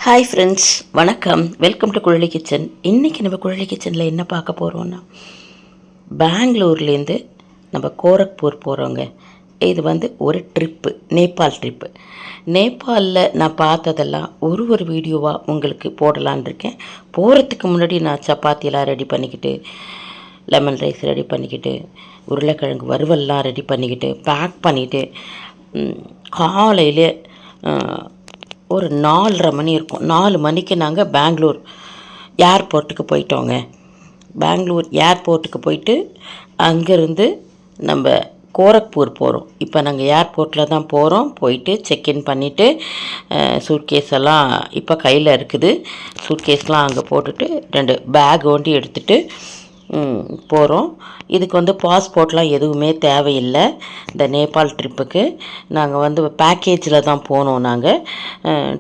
Hi friends, வணக்கம். Welcome to Kuzhali kitchen. இன்றைக்கி நம்ம குழலி கிச்சனில் என்ன பார்க்க போகிறோன்னா, பெங்களூர்லேருந்து நம்ம கோரக்பூர் போகிறோங்க. இது ஒரு ட்ரிப்பு, நேபாள் ட்ரிப்பு. நேபாளில் நான் பார்த்ததெல்லாம் ஒரு வீடியோவாக உங்களுக்கு போடலான் இருக்கேன். போகிறதுக்கு முன்னாடி நான் சப்பாத்தியெல்லாம் ரெடி பண்ணிக்கிட்டு, லெமன் ரைஸ் ரெடி பண்ணிக்கிட்டு, உருளைக்கிழங்கு வறுவல்லாம் ரெடி பண்ணிக்கிட்டு, பேக் பண்ணிவிட்டு, காலையில் ஒரு 4:30 மணி இருக்கும். 4 மணிக்கு நாங்கள் பெங்களூர் ஏர்போர்ட்டுக்கு போயிட்டோங்க. பெங்களூர் ஏர்போர்ட்டுக்கு போயிட்டு அங்கேருந்து நம்ம கோரக்பூர் போகிறோம். இப்போ நாங்கள் ஏர்போர்ட்டில் தான் போகிறோம். போயிட்டு செக்இன் பண்ணிவிட்டு சூட்கேஸ் எல்லாம் இப்போ கையில் இருக்குது. சூட்கேஸ்லாம் அங்கே போட்டுட்டு 2 பேக் ஒண்டி எடுத்துகிட்டு போகிறோம். இதுக்கு பாஸ்போர்ட்லாம் எதுவுமே தேவையில்லை. இந்த நேபாள் ட்ரிப்புக்கு நாங்கள் பேக்கேஜில் தான் போனோம். நாங்கள்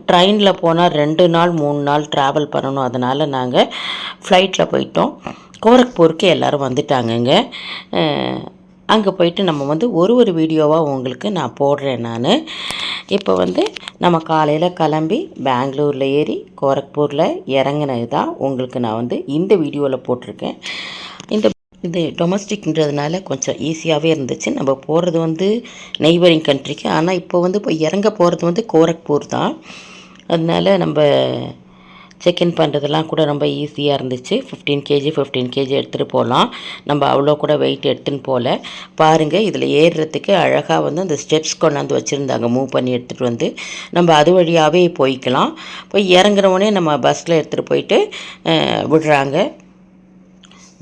ட்ரெயினில் போனால் 2 நாள் 3 நாள் ட்ராவல் பண்ணணும். அதனால் நாங்கள் ஃப்ளைட்டில் போயிட்டோம். கோரக்பூருக்கு எல்லோரும் வந்துட்டாங்கங்க. அங்கே போயிட்டு நம்ம ஒரு வீடியோவாக உங்களுக்கு நான் போடுறேன். நான் இப்போ நம்ம காலையில் கிளம்பி பெங்களூரில் ஏறி கோரக்பூரில் இறங்கினது தான் உங்களுக்கு நான் இந்த வீடியோவில் போட்டிருக்கேன். இது டொமஸ்டிக்ன்றதுனால கொஞ்சம் ஈஸியாகவே இருந்துச்சு. நம்ம போகிறது நெய்பரிங் கண்ட்ரிக்கு. ஆனால் இப்போ இறங்க போகிறது கோரக்பூர் தான். அதனால் நம்ம செக்இன் பண்ணுறதெல்லாம் கூட ரொம்ப ஈஸியாக இருந்துச்சு. 15 kg எடுத்துகிட்டு போகலாம். நம்ம அவ்வளோ கூட வெயிட் எடுத்துன்னு போகல. பாருங்கள், இதில் ஏறுறதுக்கு அழகாக அந்த ஸ்டெப்ஸ் கொண்டாந்து வச்சுருந்தாங்க. மூவ் பண்ணி எடுத்துகிட்டு நம்ம அது வழியாகவே போய்க்கலாம். போய் இறங்குறவொடனே நம்ம பஸ்ஸில் எடுத்துகிட்டு போயிட்டு விடுறாங்க.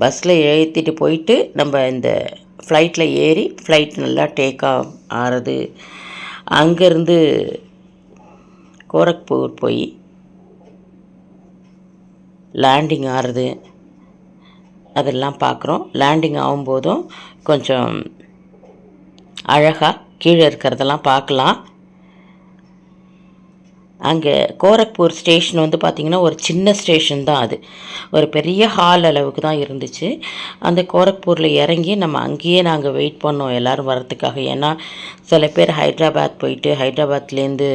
பஸ்ஸில் ஏற்றிட்டு போயிட்டு நம்ம இந்த ஃப்ளைட்டில் ஏறி ஃப்ளைட் நல்லா டேக் ஆஃப் ஆகிறது. அங்கேருந்து கோரக்பூர் போய் லேண்டிங் ஆகிறது அதெல்லாம் பார்க்குறோம். லேண்டிங் ஆகும்போதும் கொஞ்சம் அழகாக கீழே இருக்கிறதெல்லாம் பார்க்கலாம். அங்கே கோரக்பூர் ஸ்டேஷன் பார்த்திங்கன்னா ஒரு சின்ன ஸ்டேஷன் தான். அது ஒரு பெரிய ஹால் அளவுக்கு தான் இருந்துச்சு. அந்த கோரக்பூரில் இறங்கி நம்ம அங்கேயே நாங்கள் வெயிட் பண்ணோம் எல்லோரும் வரத்துக்காக. ஏன்னா சில பேர் ஹைதராபாத் போயிட்டு ஹைதராபாத்லேருந்து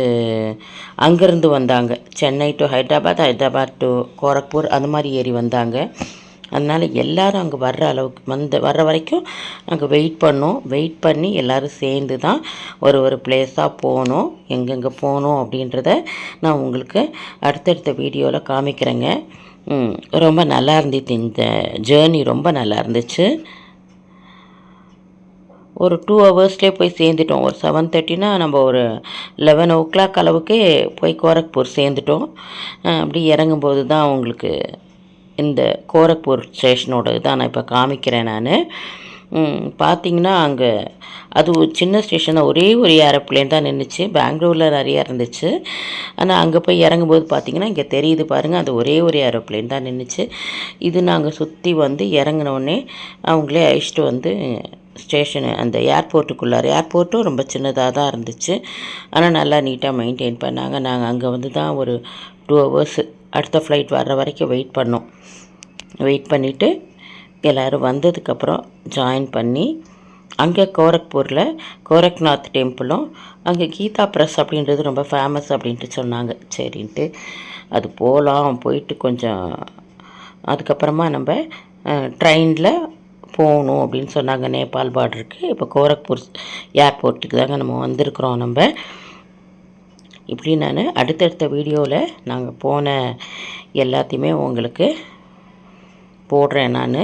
அங்கேருந்து வந்தாங்க. சென்னை டு ஹைதராபாத், ஹைதராபாத் டு கோரக்பூர் அந்த மாதிரி ஏறி வந்தாங்க. அதனால் எல்லோரும் அங்கே வர்ற வரைக்கும் நாங்கள் வெயிட் பண்ணோம். வெயிட் பண்ணி எல்லோரும் சேர்ந்து தான் ஒரு பிளேஸாக போனோம். எங்கெங்கே போனோம் அப்படின்றத நான் உங்களுக்கு அடுத்தடுத்த வீடியோவில் காமிக்கிறேங்க. ரொம்ப நல்லா இருந்துச்சு. இந்த ஜேர்னி ரொம்ப நல்லா இருந்துச்சு. ஒரு 2 ஹவர்ஸ்லேயே போய் சேர்ந்துட்டோம். ஒரு 7:30னா நம்ம ஒரு 11 o'clock அளவுக்கு போய் கோரக்பூர் சேர்ந்துட்டோம். அப்படி இறங்கும்போது தான் உங்களுக்கு இந்த கோரக்பூர் ஸ்டேஷனோட தான் நான் இப்போ காமிக்கிறேன். நான் பார்த்திங்கன்னா அங்கே அது ஒரு சின்ன ஸ்டேஷன் தான். ஒரே ஒரு ஏரோப்ளேன் தான் நின்றுச்சு. பெங்களூரில் நிறையா இருந்துச்சு. ஆனால் அங்கே போய் இறங்கும்போது பார்த்திங்கன்னா இங்கே தெரியுது பாருங்கள், அது ஒரே ஒரு ஏரோப்ளேன் தான் நின்றுச்சு. இது நாங்கள் சுற்றி இறங்கினோடனே அவங்களே அழைச்சிட்டு ஸ்டேஷனு அந்த ஏர்போர்ட்டுக்குள்ளார. ஏர்போர்ட்டும் ரொம்ப சின்னதாக தான் இருந்துச்சு. ஆனால் நல்லா நீட்டாக மெயின்டைன் பண்ணாங்க. நாங்கள் அங்கே தான் ஒரு 2 hours அடுத்த ஃப்ளைட் வர்ற வரைக்கும் வெயிட் பண்ணோம். வெயிட் பண்ணிவிட்டு எல்லோரும் வந்ததுக்கப்புறம் ஜாயின் பண்ணி அங்கே கோரக்பூரில் கோரக்நாத் டெம்பிளும் அங்கே கீதா ப்ரெஸ் அப்படின்றது ரொம்ப ஃபேமஸ் அப்படின்ட்டு சொன்னாங்க. சரின்ட்டு அது போயிட்டு கொஞ்சம் அதுக்கப்புறமா நம்ம ட்ரெயினில் போகணும் அப்படின்னு சொன்னாங்க நேபாள் பார்டருக்கு. இப்போ கோரக்பூர் ஏர்போர்ட்டுக்கு தாங்க நம்ம வந்திருக்கிறோம். நம்ம இப்படி நான் அடுத்தடுத்த வீடியோவில் நாங்கள் போன எல்லாத்தையுமே உங்களுக்கு போடுறேன். நான்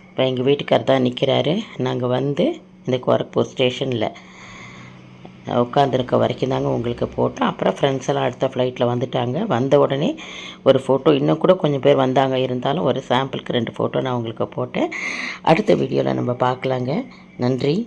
இப்போ எங்கள் வீட்டுக்கார் தான் நிற்கிறாரு. நாங்கள் இந்த கோரக்பூர் ஸ்டேஷனில் உட்காந்துருக்க வரைக்கும் தாங்க உங்களுக்கு போட்டோம். அப்புறம் ஃப்ரெண்ட்ஸ் எல்லாம் அடுத்த ஃப்ளைட்டில் வந்துட்டாங்க. வந்த உடனே ஒரு ஃபோட்டோ, இன்னும் கூட கொஞ்சம் பேர் வந்தாங்க. இருந்தாலும் ஒரு சாம்பிளுக்கு 2 ஃபோட்டோ நான் உங்களுக்கு போட்டேன். அடுத்த வீடியோவில் நம்ம பார்க்கலாங்க. நன்றி.